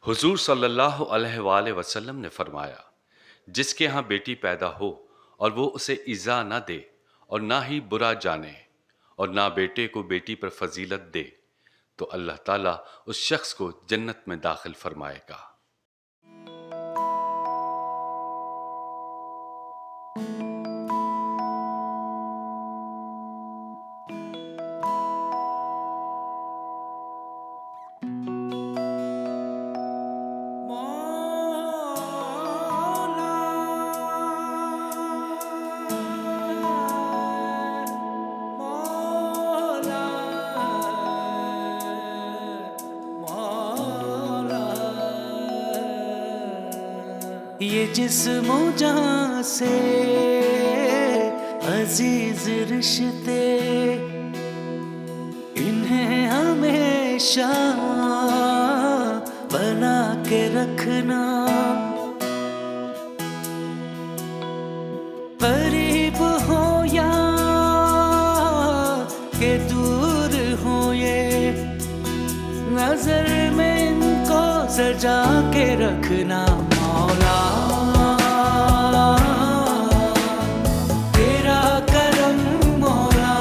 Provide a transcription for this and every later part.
हुजूर सल्लल्लाहु अलैहि वसल्लम ने फरमाया, जिसके यहाँ बेटी पैदा हो और वो उसे इज़ा ना दे और ना ही बुरा जाने और ना बेटे को बेटी पर फजीलत दे, तो अल्लाह ताला उस शख्स को जन्नत में दाखिल फरमाएगा। ये जिस्म जहां से अजीज रिश्ते, इन्हें हमेशा बना के रखना। करीब हो या के दूर हो, ये नजर में इनको सजा के रखना। मौला तेरा करम, मौला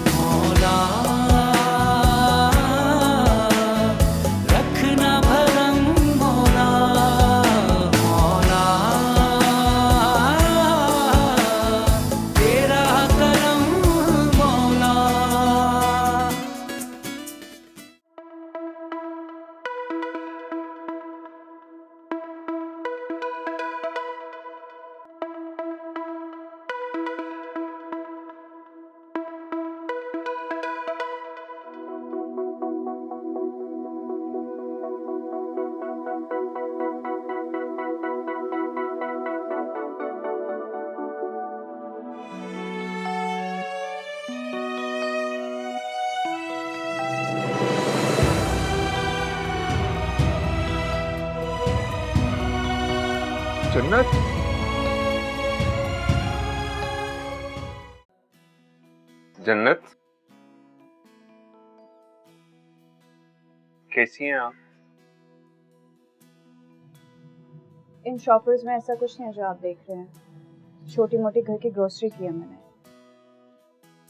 मौला रखना भरम, मौला मौला तेरा करम, मौला। जन्नत, जन्नत कैसी हैं आप? इन शॉपर्स में ऐसा कुछ नहीं है जो आप देख रहे हैं। छोटी मोटी घर की ग्रोसरी की है मैंने।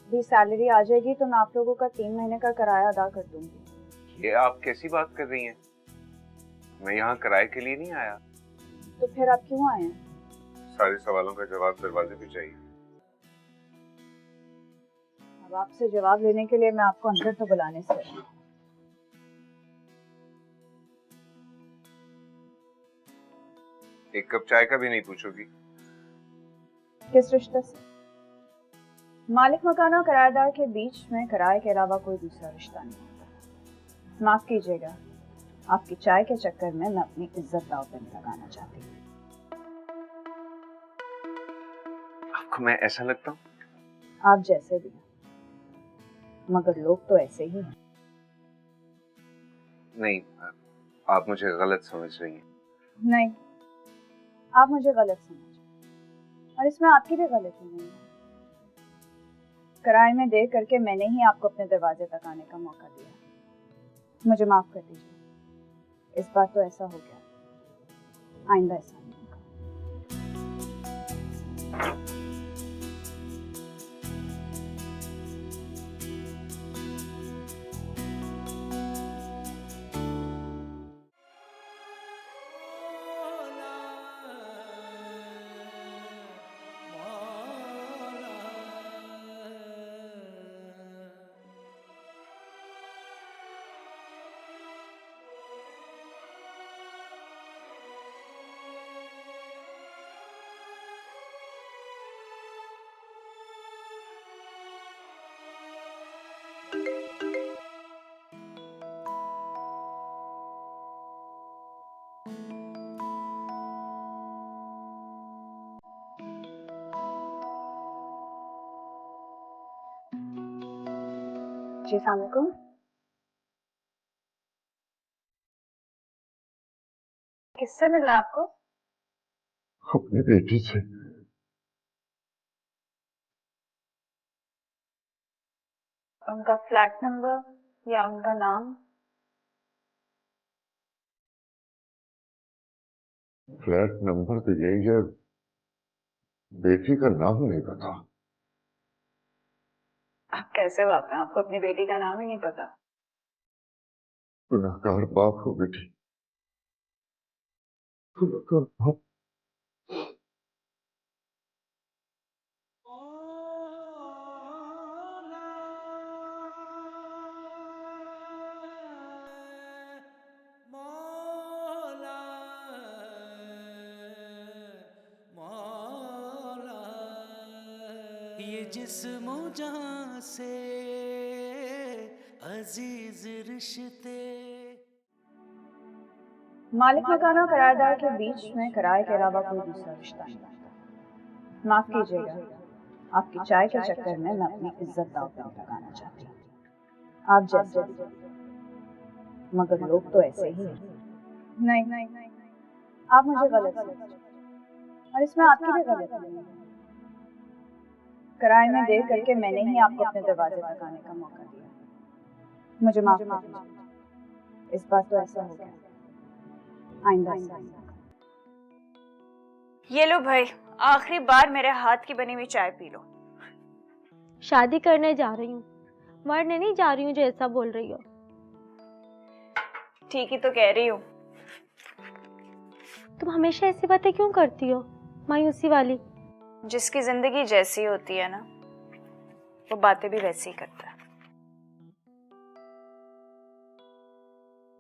भी सैलरी आ जाएगी तो मैं आप लोगों का 3 महीने का किराया अदा कर दूंगी। ये आप कैसी बात कर रही हैं? मैं यहाँ किराए के लिए नहीं आया। तो फिर आप क्यों आए हैं? सारे सवालों का जवाब दरवाजे पे चाहिए। अब आपसे जवाब लेने के लिए मैं आपको अंदर तो बुलाने से आई हूं। एक कप चाय का भी नहीं पूछोगी? किस रिश्ते से? मालिक मकान और किराएदार के बीच में किराए के अलावा कोई दूसरा रिश्ता नहीं होता। माफ कीजिएगा, आपकी चाय के चक्कर में मैं अपनी इज्जत दांव पे नहीं लगाना चाहती। आपको मैं ऐसा लगता हूँ? आप जैसे भी हैं, मगर लोग तो ऐसे ही हैं। नहीं, आप मुझे गलत समझ रही हैं। नहीं, आप मुझे गलत समझ, और इसमें आपकी भी गलती नहीं है। किराए में देर करके मैंने ही आपको अपने दरवाजे तक आने का मौका दिया। मुझे माफ कर दीजिए, इस बार तो ऐसा हो गया, आइंदा ऐसा नहीं होगा। जी अस्सलाम वालेकुम। किससे मिलना है आपको? अपनी बेटी से। उनका फ्लैट नंबर या उनका नाम? फ्लैट नंबर तो यही है, बेटी का नाम नहीं पता। आप कैसे बाप हैं, आपको अपनी बेटी का नाम ही नहीं पता? गुनाहगार बाप हो बेटी, गुनाहगार बाप। मौला मौला ये जिस्म जहां से अजीज रिश्ते मालिक मकान और किराएदार के बीच में किराए के अलावा कोई दूसरा रिश्ता नहीं होता। माफ कीजिएगा, आपकी चाय के चक्कर में मैं अपनी इज्जत दांव पे नहीं लगाना चाहती। आप जैसे भी, मगर लोग तो ऐसे ही हैं। नहीं, आप मुझे गलत समझे और इसमें आपकी भी गलती नहीं है। किराए में देर करके मैंने ही आपको अपने दरवाजे तक आने का मौका दिया। मुझे माफ कर दीजिए, इस बार तो ऐसा हो गया, आइंदा ऐसा नहीं होगा। ये लो भाई, आखिरी बार मेरे हाथ की बनी हुई चाय पी लो। शादी करने जा रही हूँ, मरने नहीं जा रही हूँ जो ऐसा बोल रही हो। ठीक ही तो कह रही हूँ। तुम हमेशा ऐसी बातें क्यों करती हो, मायूसी वाली? जिसकी जिंदगी जैसी होती है ना, वो बातें भी वैसी ही करता है।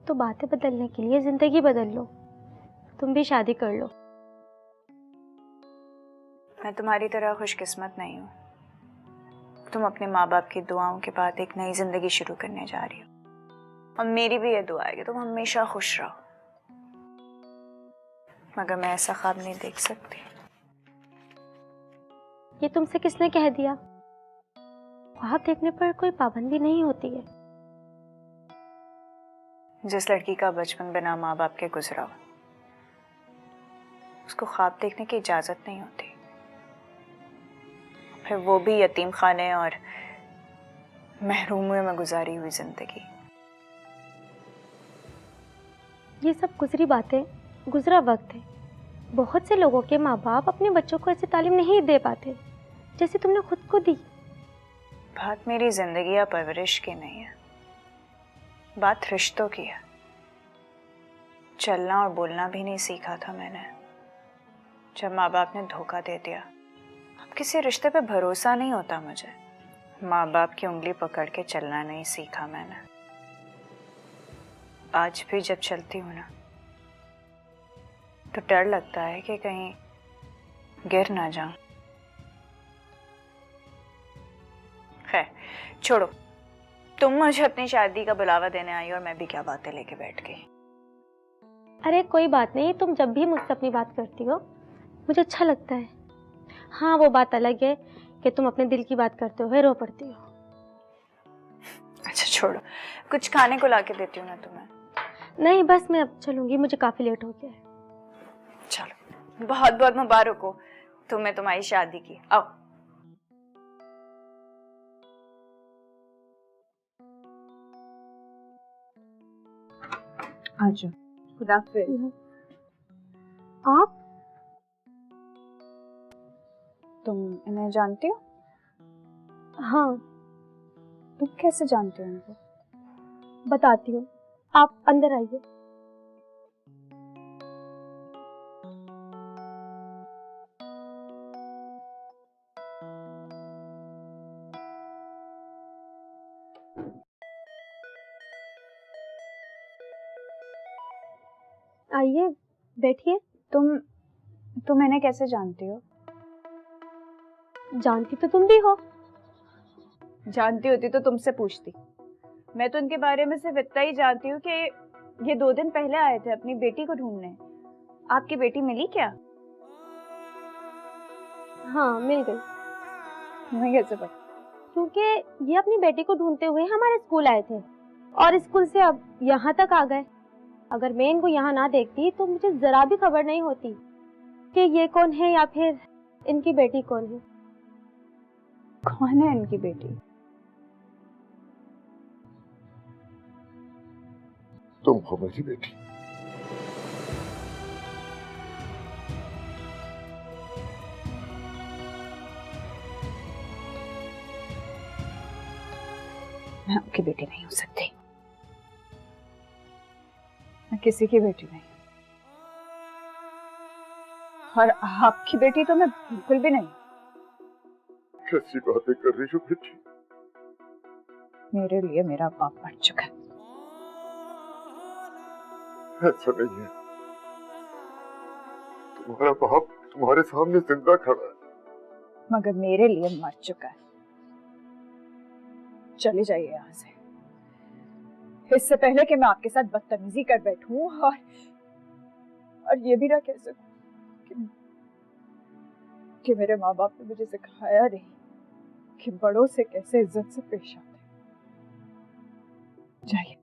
तो बातें बदलने के लिए जिंदगी बदल लो, तुम भी शादी कर लो। मैं तुम्हारी तरह खुशकिस्मत नहीं हूँ। तुम अपने माँ बाप की दुआओं के बाद एक नई जिंदगी शुरू करने जा रही हो, और मेरी भी ये दुआ है कि तुम हमेशा खुश रहो। मगर मैं ऐसा ख्वाब नहीं देख सकती। ये तुमसे किसने कह दिया? ख्वाब देखने पर कोई पाबंदी नहीं होती है। जिस लड़की का बचपन बिना माँ बाप के गुजरा हो, उसको ख्वाब देखने की इजाजत नहीं होती, फिर वो भी यतीम खाने और महरूमियों में गुजारी हुई जिंदगी। ये सब गुजरी बातें, गुजरा वक्त है। बहुत से लोगों के माँ बाप अपने बच्चों को ऐसी तालीम नहीं दे पाते जैसे तुमने खुद को दी। बात मेरी जिंदगी या परवरिश की नहीं है, बात रिश्तों की है। चलना और बोलना भी नहीं सीखा था मैंने जब माँ बाप ने धोखा दे दिया। अब किसी रिश्ते पे भरोसा नहीं होता मुझे। माँ बाप की उंगली पकड़ के चलना नहीं सीखा मैंने। आज भी जब चलती हूँ ना, तो डर लगता है कि कहीं गिर ना जाऊं। खैर छोड़ो, तुम मुझे अपनी शादी का बुलावा देने आई और मैं भी क्या बातें लेके बैठ गई। अरे कोई बात नहीं, तुम जब भी मुझसे अपनी बात करती हो मुझे अच्छा लगता है। हाँ, वो बात अलग है कि तुम अपने दिल की बात करते हो, रो पड़ती हो। अच्छा छोड़ो, कुछ खाने को लाके देती हूँ ना तुम्हें। नहीं बस मैं अब चलूंगी, मुझे काफी लेट हो गया है। चलो, बहुत बहुत मुबारक हो तुम्हें तुम्हारी शादी की। आओ। आजो, खुदा हाफिज। आप? तुम इन्हें जानती हो? हाँ। तुम कैसे जानते हो इनको? बताती हूँ, आप अंदर आइए। आइए बैठिए। तुम इन्हें कैसे जानती हो? जानती तो तुम भी हो। जानती होती तो तुमसे पूछती। मैं तो इनके बारे में सिर्फ इतना ही जानती हूँ कि ये 2 दिन पहले आए थे अपनी बेटी को ढूंढने। आपकी बेटी मिली क्या? हाँ मिल गई। तुम्हें कैसे पता? क्योंकि ये अपनी बेटी को ढूंढते हुए हमारे स्कूल आए थे और स्कूल से अब यहाँ तक आ गए। अगर मैं इनको यहाँ ना देखती तो मुझे जरा भी खबर नहीं होती कि ये कौन है या फिर इनकी बेटी कौन है। कौन है इनकी बेटी? तुम हो मेरी बेटी। मैं आपकी बेटी नहीं हो सकती। मैं किसी की बेटी नहीं हूं। और आपकी बेटी तो मैं बिल्कुल भी नहीं। कैसी बातें कर रही हो बेटी? मेरे लिए मेरा बाप मर चुका है। ऐसा नहीं है, तुम्हारा बाप तुम्हारे सामने जिंदा खड़ा है। मगर मेरे लिए मर चुका है। चले जाइए यहाँ से, इससे पहले कि मैं आपके साथ बदतमीजी कर बैठूं और ये भी ना कह सकूं कि मेरे माँ बाप ने मुझे सिखाया नहीं कि बड़ों से कैसे इज्जत से पेश आते। जाइए।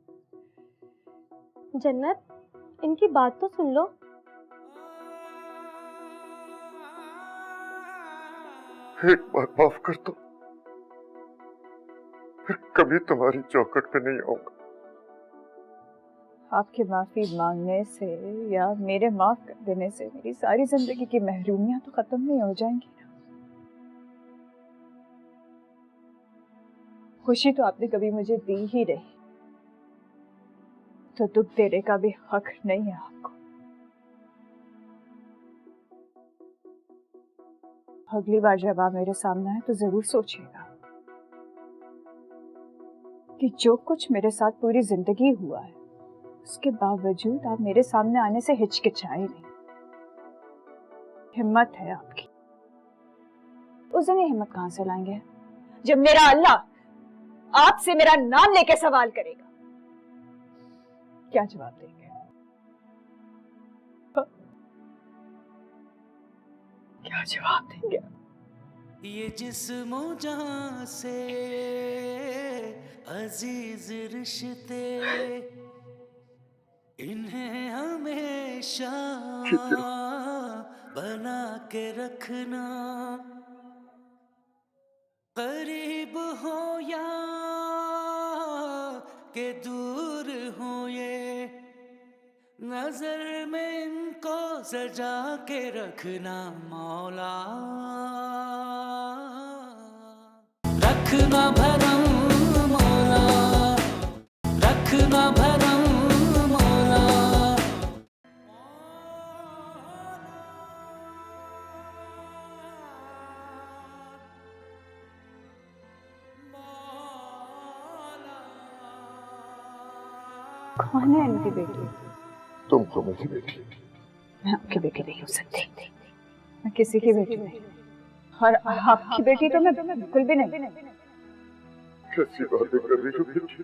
जन्नत, इनकी बात तो सुन लो। एक बार माफ कर दो, फिर कभी तुम्हारी चौखट पे नहीं आऊंगा। आपके माफी मांगने से या मेरे माफ कर देने से मेरी सारी जिंदगी की महरूमियां तो खत्म नहीं हो जाएंगी ना। खुशी तो आपने कभी मुझे दी ही नहीं, तो दुख देने का भी हक नहीं है आपको। अगली बार जब आप मेरे सामने आए तो जरूर सोचिएगा कि जो कुछ मेरे साथ पूरी जिंदगी हुआ है उसके बावजूद आप मेरे सामने आने से हिचकिचाए नहीं। हिम्मत है आपकी। उस दिन ये हिम्मत कहां से लाएंगे जब मेरा अल्लाह आपसे मेरा नाम लेके सवाल करेगा? क्या जवाब देंगे? क्या जवाब देंगे? ये जिस्मो जहां से अजीज रिश्ते, इन्हें हमेशा बना के रखना। करीब हो या के दूर हो, ये नजर में इनको सजा के रखना मौला। रखना भरम मौला, रखना भरम मौला। कौन है इनकी बेटी? तुम तो मेरी बेटी। मैं आपकी बेटी नहीं हो सकती। मैं किसी की बेटी नहीं। और आपकी बेटी तो मैं बिल्कुल भी नहीं। कैसी बातें कर रही हो बेटी?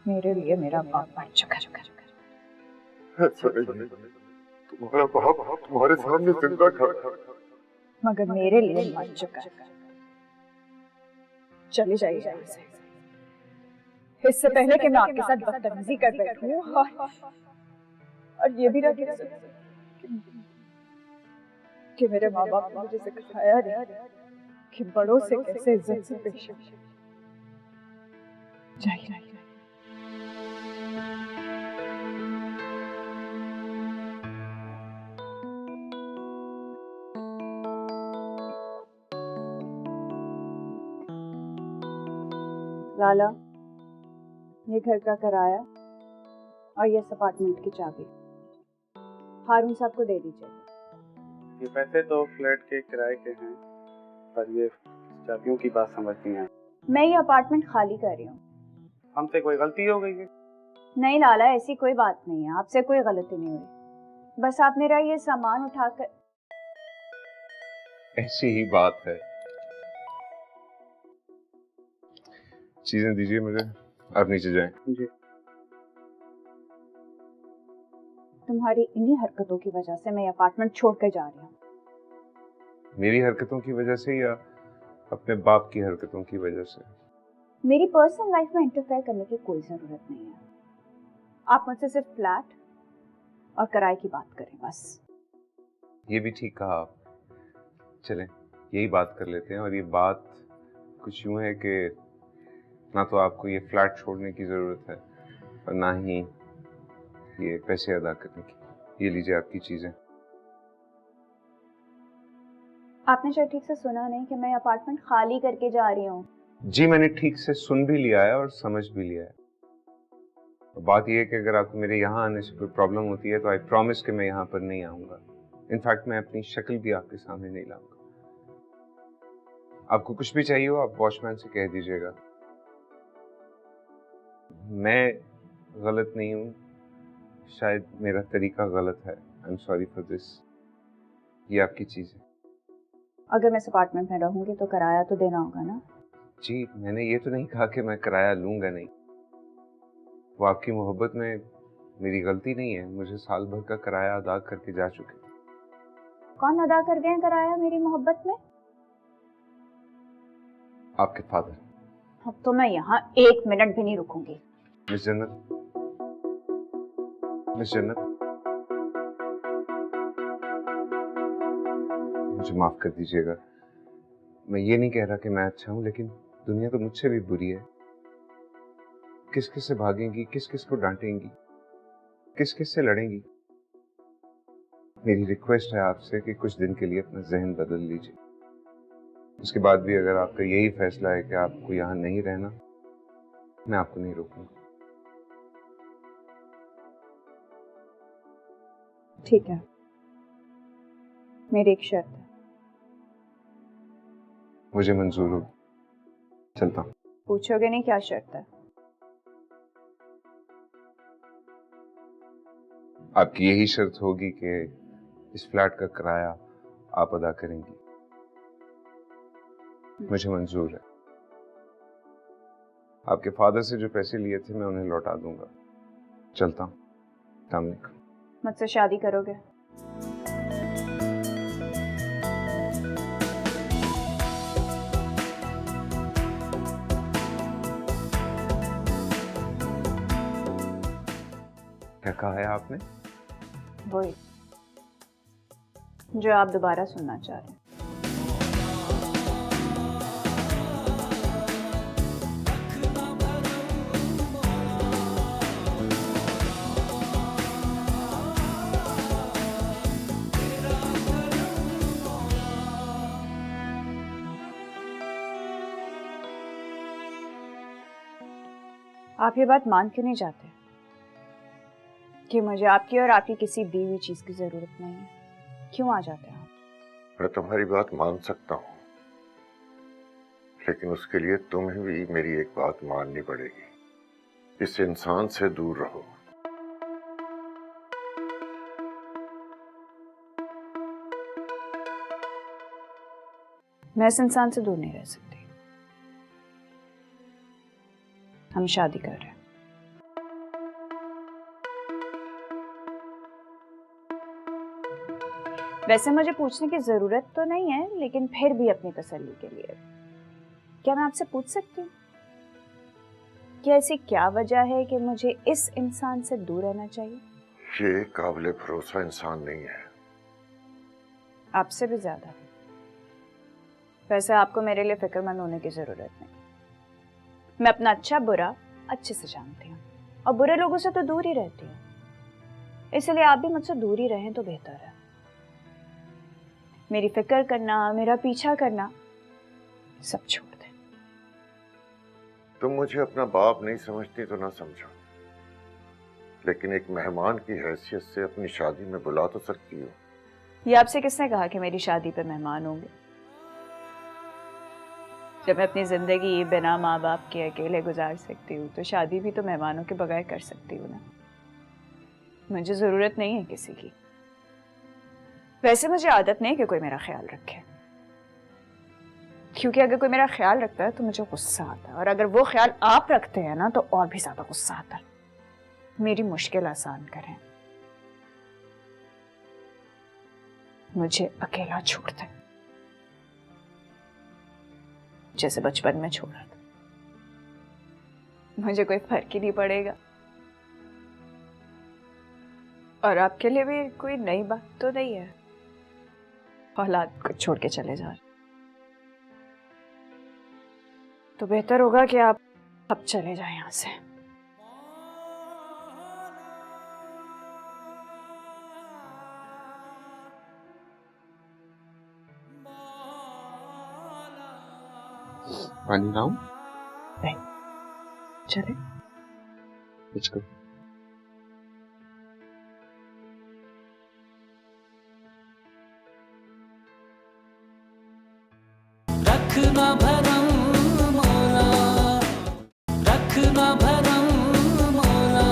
मेरे लिए मेरा बाप मर चुका है। ऐसा नहीं है, तुम्हारा बाप तुम्हारे सामने जिंदा खड़ा है। मगर मेरे लिए मर चुका है। चले जाइए यहाँ से, इससे पहले कि मैं आपके साथ बदतमीजी कर बैठूं और ये भी ना कह सकूं कि मेरे माँ बाप ने मुझे सिखाया नहीं कि बड़ों से कैसे इज्जत से पेश आना। जाइए। लाला, ये घर का किराया और ये अपार्टमेंट की चाबी हारून साहब को दे दीजिएगा। ये पैसे तो फ्लैट के किराए के हैं, पर ये चाबियों की बात समझ नहीं आई। मैं ये अपार्टमेंट खाली कर रही हूँ। हमसे कोई गलती हो गई है? नहीं लाला, ऐसी कोई बात नहीं है, आपसे कोई गलती नहीं हुई। बस आप मेरा ये सामान उठाकर। ऐसी ही बात है। चीजें दीजिए मुझे, आप नीचे जाएं। जी। तुम्हारी इन्हीं हरकतों की वजह से मैं अपार्टमेंट छोड़कर जा रही हूँ। मेरी हरकतों की वजह से या अपने बाप की हरकतों की वजह से? मेरी पर्सनल लाइफ में इंटरफेयर करने की कोई जरूरत नहीं है। आप मुझसे सिर्फ फ्लैट और किराए की बात करें बस। ये भी ठीक कहा आप। चलें यही बात कर लेते हैं। और ये बात कुछ यूं है कि ना तो आपको ये फ्लैट छोड़ने की ज़रूरत है और ना ही ये पैसे अदा करने की। ये लीजिए आपकी चीज़ें। आपने शायद ठीक से सुना नहीं कि मैं अपार्टमेंट खाली करके जा रही हूँ। जी मैंने ठीक से सुन भी लिया है और समझ भी लिया है। बात यह है कि अगर आपको मेरे यहाँ आने से कोई प्रॉब्लम होती है तो आई प्रॉमिस कि मैं यहाँ पर नहीं आऊंगा। इनफैक्ट मैं अपनी शक्ल भी आपके सामने नहीं लाऊंगा। आपको कुछ भी चाहिए हो आप वॉचमैन से कह दीजिएगा। मैं गलत नहीं हूँ, शायद मेरा तरीका गलत है। I am sorry for this. ये आपकी चीज है। अगर मैं इस अपार्टमेंट में रहूंगी तो किराया तो देना होगा ना? जी मैंने ये तो नहीं कहा कि मैं किराया लूंगा नहीं। वो आपकी मोहब्बत में मेरी गलती नहीं है। मुझे साल भर का किराया अदा करके जा चुके। कौन अदा कर गए हैं किराया मेरी मोहब्बत में? आपके फादर। अब तो मैं यहाँ 1 मिनट भी नहीं रुकूंगी। मिस जन्नत, मिस जन्नत, मुझे माफ कर दीजिएगा। मैं ये नहीं कह रहा कि मैं अच्छा हूं, लेकिन दुनिया तो मुझसे भी बुरी है। किस किस से भागेंगी, किस किस को डांटेंगी, किस किस से लड़ेंगी। मेरी रिक्वेस्ट है आपसे कि कुछ दिन के लिए अपना जहन बदल लीजिए। उसके बाद भी अगर आपका यही फैसला है कि आपको यहाँ नहीं रहना, मैं आपको नहीं रोकूंगा। ठीक है, मेरी एक शर्त है। मुझे मंजूर हो। चलता हूँ। पूछोगे नहीं क्या शर्त है? आपकी यही शर्त होगी कि इस फ्लैट का किराया आप अदा करेंगी। मुझे मंजूर है। आपके फादर से जो पैसे लिए थे मैं उन्हें लौटा दूंगा। चलता हूँ। अस्सलाम वालेकुम। मुझसे शादी करोगे? क्या कहा है आपने? वही जो आप दोबारा सुनना चाह रहे हैं। आप ये बात मान क्यों नहीं जाते कि मुझे आपकी और आपकी किसी दी हुई चीज की जरूरत नहीं है? क्यों आ जाते हैं आप? मैं तुम्हारी बात मान सकता हूँ, लेकिन उसके लिए तुम्हें भी मेरी एक बात माननी पड़ेगी। इस इंसान से दूर रहो। मैं इस इंसान से दूर नहीं रह सकती। हम शादी कर रहे हैं। वैसे मुझे पूछने की जरूरत तो नहीं है, लेकिन फिर भी अपनी तसल्ली के लिए क्या मैं आपसे पूछ सकती हूँ कि ऐसी क्या वजह है कि मुझे इस इंसान से दूर रहना चाहिए? ये काबिल भरोसा इंसान नहीं है। आपसे भी ज्यादा। वैसे आपको मेरे लिए फिक्रमंद होने की जरूरत नहीं। मैं अपना अच्छा बुरा अच्छे से जानती हूँ और बुरे लोगों से तो दूर ही रहती हूँ। इसलिए आप भी मुझसे दूर ही रहें तो बेहतर है। मेरी फिक्र करना, मेरा पीछा करना सब छोड़ दें। तुम मुझे अपना बाप नहीं समझती तो ना समझो, लेकिन एक मेहमान की हैसियत से अपनी शादी में बुला तो सकती हो। ये आपसे किसने कहा कि मेरी शादी पे मेहमान होंगे? जब मैं अपनी जिंदगी बिना माँ बाप के अकेले गुजार सकती हूँ तो शादी भी तो मेहमानों के बगैर कर सकती हूँ ना। मुझे जरूरत नहीं है किसी की। वैसे मुझे आदत नहीं कि कोई मेरा ख्याल रखे, क्योंकि अगर कोई मेरा ख्याल रखता है तो मुझे गुस्सा आता है, और अगर वो ख्याल आप रखते हैं ना तो और भी ज्यादा गुस्सा आता है। मेरी मुश्किल आसान करें, मुझे अकेला छोड़ दें जैसे बचपन में छोड़ा था। मुझे कोई फर्क ही नहीं पड़ेगा, और आपके लिए भी कोई नई बात तो नहीं है औलाद को छोड़ के चले जा रहे। तो बेहतर होगा कि आप अब चले जाएं यहाँ से। पानी लाऊं? चले। Let's go. रखना भरम मौला, रखना भरम मौला।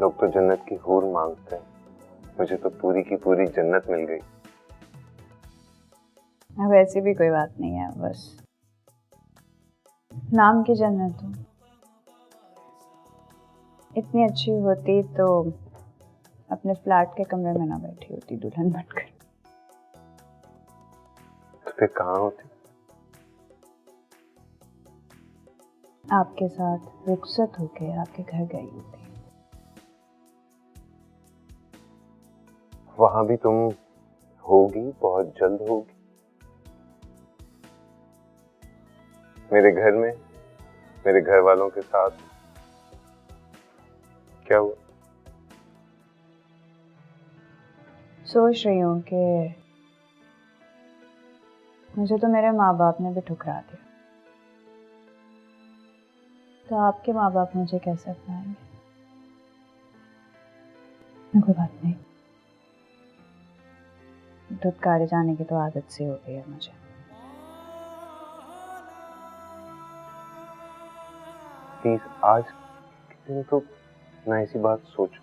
लोग तो जन्नत की हूर मांगते हैं, मुझे तो पूरी की पूरी जन्नत मिल गई। अब ऐसी भी कोई बात नहीं है, बस नाम की जन्नत हो। इतनी अच्छी होती तो अपने फ्लैट के कमरे में ना बैठी होती दुल्हन बनकर। तो फिर कहाँ होती? आपके साथ रुखसत होके आपके घर गई होती। वहां भी तुम होगी, बहुत जल्द होगी। मेरे घर में, मेरे घर वालों के साथ। क्या हुआ? सोच रही हूँ कि मुझे तो मेरे माँ बाप ने भी ठुकरा दिया, तो आपके माँ बाप मुझे कैसे अपनाएंगे? कोई बात नहीं, धुतकारे जाने की तो आदत सी हो गई है मुझे। प्लीज आज किसी दिन तो ना ऐसी बात सोचो,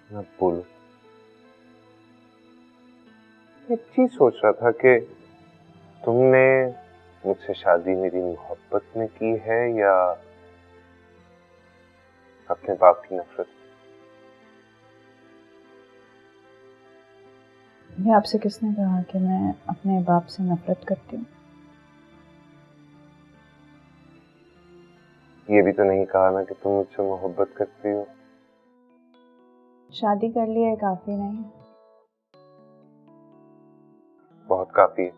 ना बोलो। एक चीज सोच रहा था कि तुमने मुझसे शादी मेरी मोहब्बत में की है या अपने बाप की नफरत? ये आपसे किसने कहा कि मैं अपने बाप से नफरत करती हूँ? ये भी तो नहीं कहा ना कि तुम मुझसे मोहब्बत करती हो। शादी कर ली है काफी नहीं? बहुत काफी है।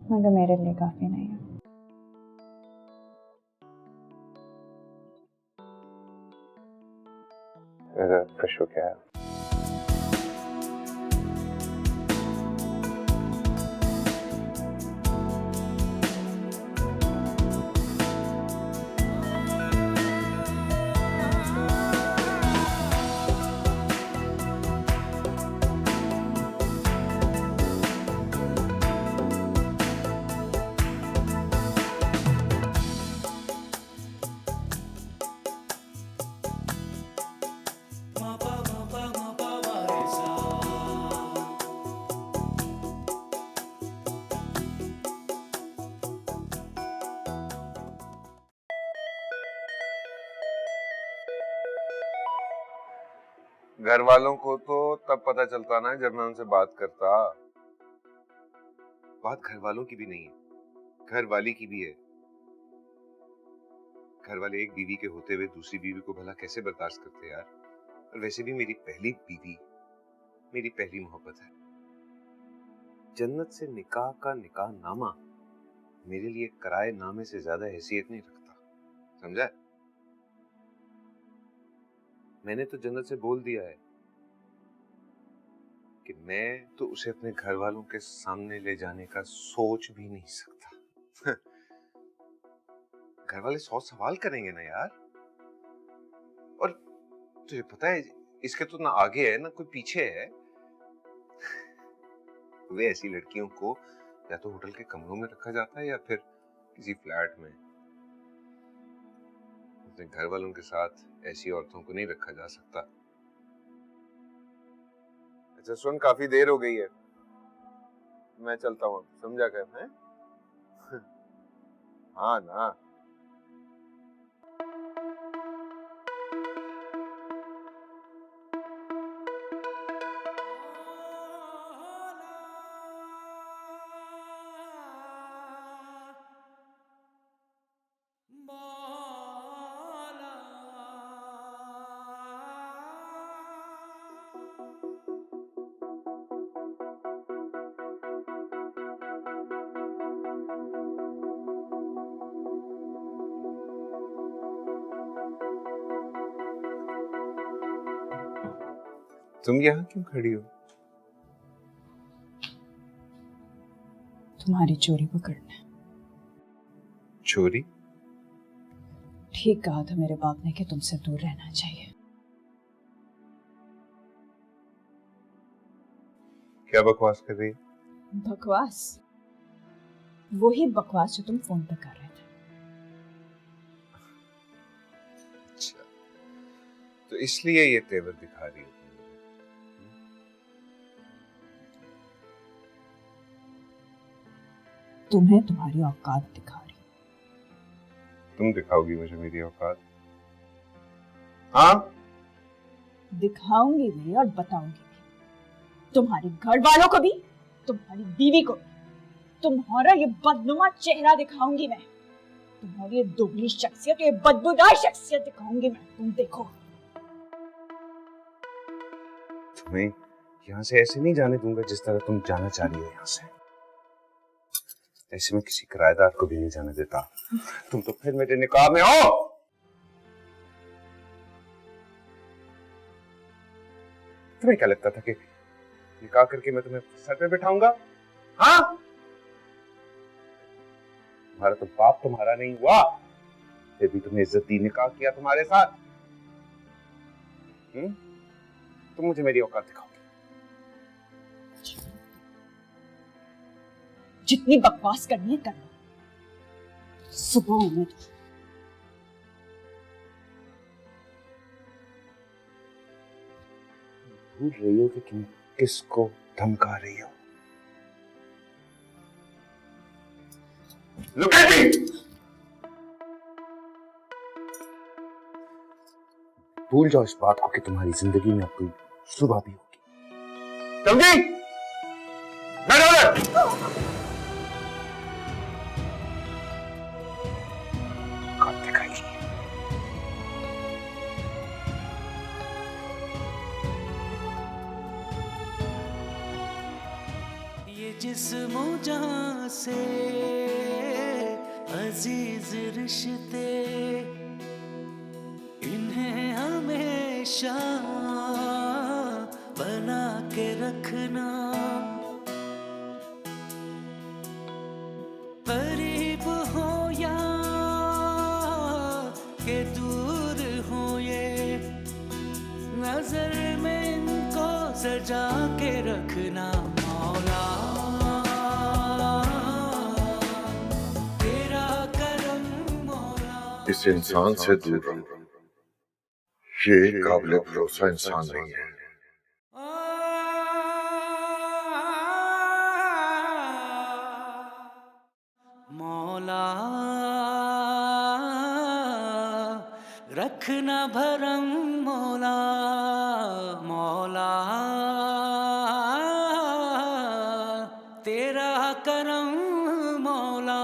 मगर मेरे लिए काफी नहीं है। फ्रेश हो क्या है? घर वालों को तो तब पता चलता ना जब मैं उनसे बात करता। बात घर वालों की भी नहीं है, घर वाली की भी है। घर वाले एक बीवी के होते हुए दूसरी बीवी को भला कैसे बर्दाश्त करते यार। और वैसे भी मेरी पहली बीवी, मेरी पहली मोहब्बत है। जन्नत से निकाह का निकाह नामा मेरे लिए कराए नामे से ज्यादा हैसियत नहीं रखता, समझा? मैंने तो जन्नत से बोल दिया है कि मैं तो उसे अपने घर वालों के सामने ले जाने का सोच भी नहीं सकता। घर वाले 100 सवाल करेंगे ना यार। और तुझे पता है इसके तो ना आगे है ना कोई पीछे है। वे ऐसी लड़कियों को या तो होटल के कमरों में रखा जाता है या फिर किसी फ्लैट में। अपने घर वालों के साथ ऐसी औरतों को नहीं रखा जा सकता। अच्छा सुन, काफी देर हो गई है, मैं चलता हूँ, समझा कर है? हाँ ना। तुम यहाँ क्यों खड़ी हो? तुम्हारी चोरी पकड़ने। चोरी? ठीक कहा था मेरे बाप ने कि तुमसे दूर रहना चाहिए। क्या बकवास कर रही है? बकवास? वही बकवास जो तुम फोन पे कर रहे थे। अच्छा, तो इसलिए ये तेवर दिखा रही हो तुम? तुम्हें तुम्हारी औकात दिखा रही। तुम दिखाओगी मुझे मेरी औकात? हाँ, दिखाऊंगी भी और बताऊंगी भी। तुम्हारे घर वालों को भी, तुम्हारी बीवी को भी। तुम्हारा ये बदनुमा चेहरा दिखाऊंगी मैं। तुम्हारी ये दुबली शख्सियत, ये बदबूदार शख्सियत दिखाऊंगी मैं। तुम देखो। तुम्हें यहाँ से ऐसे नहीं जाने दूंगा जिस तरह तुम जाना चाह रही हो यहाँ से। ऐसे में किसी किराएदार को भी नहीं जाने देता। तुम तो फिर मेरे निकाह में हो। तुम्हें क्या लगता था कि निकाह करके मैं तुम्हें सर पे बिठाऊंगा? हाँ, तुम्हारा तो बाप तुम्हारा नहीं हुआ, फिर भी तुमने इज्जती निकाह किया तुम्हारे साथ। तुम मुझे मेरी औकात दिखाओगे? जितनी बकवास करनी है कर लो। सुबह होने दो। भूल रही हो कि तुम किसको धमका रही हो? Look at me! भूल जाओ इस बात को कि तुम्हारी जिंदगी में अब कोई सुबह भी होगी। समझी? ये जिस्मो जहां से अजीज रिश्ते, इन्हें हमेशा बना के रखना। करीब हो या के दूर हो, ये नजर में इनको सजा के रखना। मौला तेरा करम मौला। इस इंसान से दूर रहो, ये काबिल भरोसा इंसान नहीं है। मौला रखना भरम मौला, मौला तेरा करम मौला।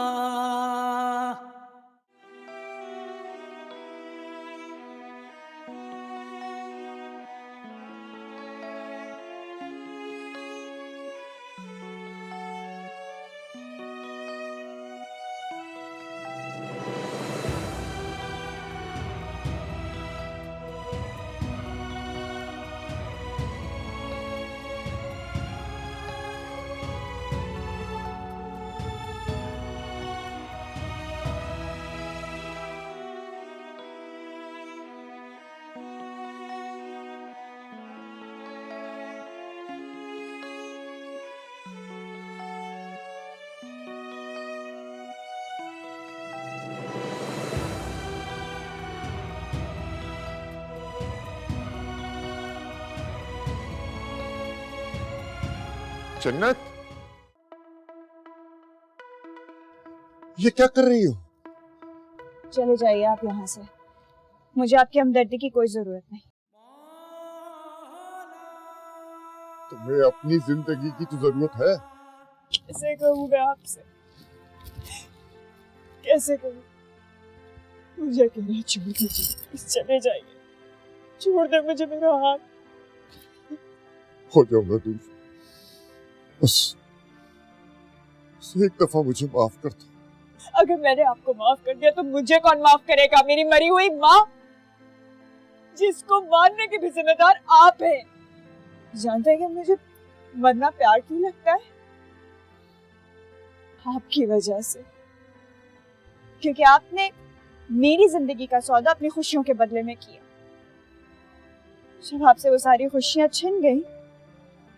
जन्नत, ये क्या कर रही हो? चले जाइए आप यहाँ से। मुझे आपकी हमदर्दी की कोई जरूरत नहीं। तुम्हें अपनी जिंदगी की तो जरूरत है। कैसे कहूँ मैं आपसे, कैसे कहूँ? मुझे अकेला छोड़ दीजिए, चले जाइए। छोड़ दे मुझे, मेरा हाथ। हो जाऊंगा दूर, बस एक दफा मुझे माफ कर दो। अगर मैंने आपको माफ कर दिया तो मुझे कौन माफ करेगा? मेरी मरी हुई माँ, जिसको मारने के भी जिम्मेदार आप हैं। जानते हैं कि मुझे मरना प्यार क्यों लगता है? आपकी वजह से। क्योंकि आपने मेरी जिंदगी का सौदा अपनी खुशियों के बदले में किया। जब आपसे वो सारी खुशियां छिन गई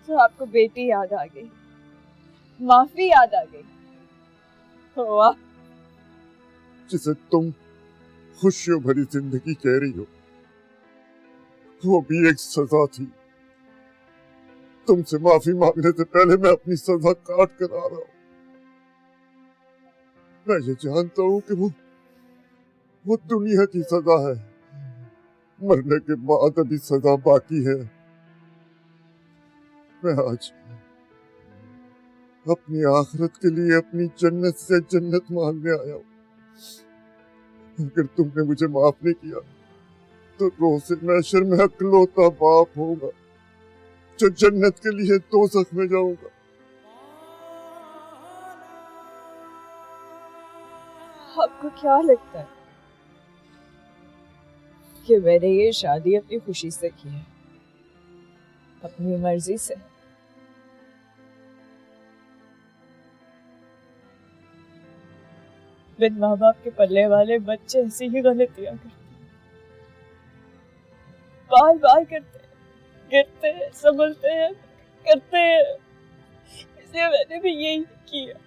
तो आपको बेटी याद आ गई, माफी याद आ गई। वाह, जिसे तुम खुशियों भरी जिंदगी कह रही हो, वो भी एक सजा थी। तुमसे माफी मांगने से पहले मैं अपनी सजा काट कर आ रहा हूं। मैं ये जानता हूं कि वो दुनिया की सजा है। मरने के बाद अभी सजा बाकी है। मैं आज अपनी आखिरत के लिए अपनी जन्नत से जन्नत मांगने आया हूं। अगर तुमने मुझे माफ नहीं किया तो रोज़े महशर में अकलौता बाप होगा जो जन्नत के लिए दोज़ख में जाऊंगा। आपको क्या लगता है कि मैंने ये शादी अपनी खुशी से की है, अपनी मर्जी से? बिन माँ बाप के पल्ले वाले बच्चे ऐसी ही गलतियां करते, बार बार करते हैं, गिरते हैं, संभलते हैं, करते हैं। इसलिए मैंने भी यही किया।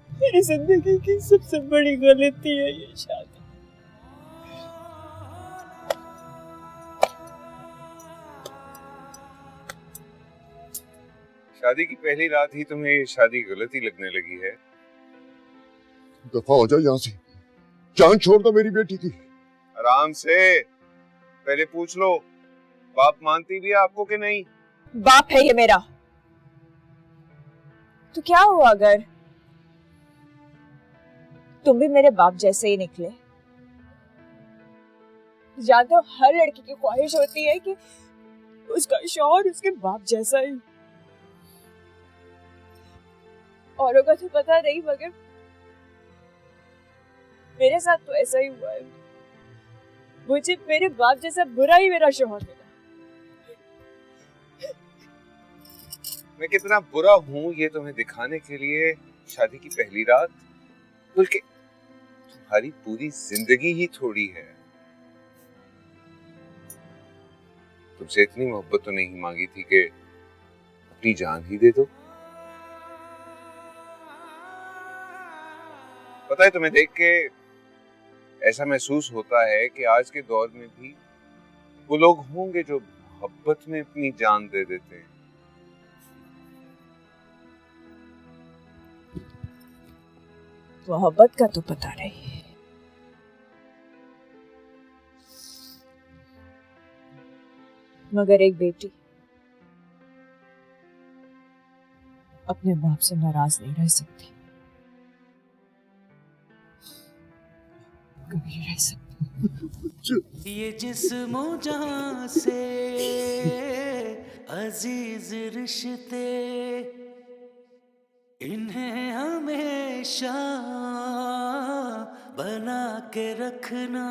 मेरी जिंदगी की सबसे बड़ी गलती है ये शादी। शादी की पहली रात ही तुम्हें ये शादी गलती लगने लगी है? दफा हो जाओ यहाँ से। जान छोड़ दो मेरी बेटी की। आराम से, पहले पूछ लो बाप मानती भी है आपको कि नहीं? बाप है ये मेरा। तो क्या हुआ अगर तुम भी मेरे बाप जैसे ही निकले? जानते हो, हर लड़की की ख्वाहिश होती है कि उसका शौहर उसके बाप जैसा ही। औरों का तो पता नहीं, मगर मेरे साथ तो ऐसा ही हुआ है। मुझे मेरे बाप जैसा बुरा ही मेरा शौहर मिला। मैं कितना बुरा हूँ ये तुम्हें दिखाने के लिए शादी की पहली रात, बल्कि तुम्हारी पूरी जिंदगी ही थोड़ी है। तुमसे इतनी मोहब्बत तो नहीं मांगी थी कि अपनी जान ही दे दो। पता है, तुम्हें देख के ऐसा महसूस होता है कि आज के दौर में भी वो लोग होंगे जो मोहब्बत में अपनी जान दे देते हैं। मोहब्बत का तो पता नहीं, मगर एक बेटी अपने बाप से नाराज नहीं रह सकती, कभी रह सकती। ये जिस्मो जहां से अजीज रिश्ते, इन्हें हमेशा बना के रखना।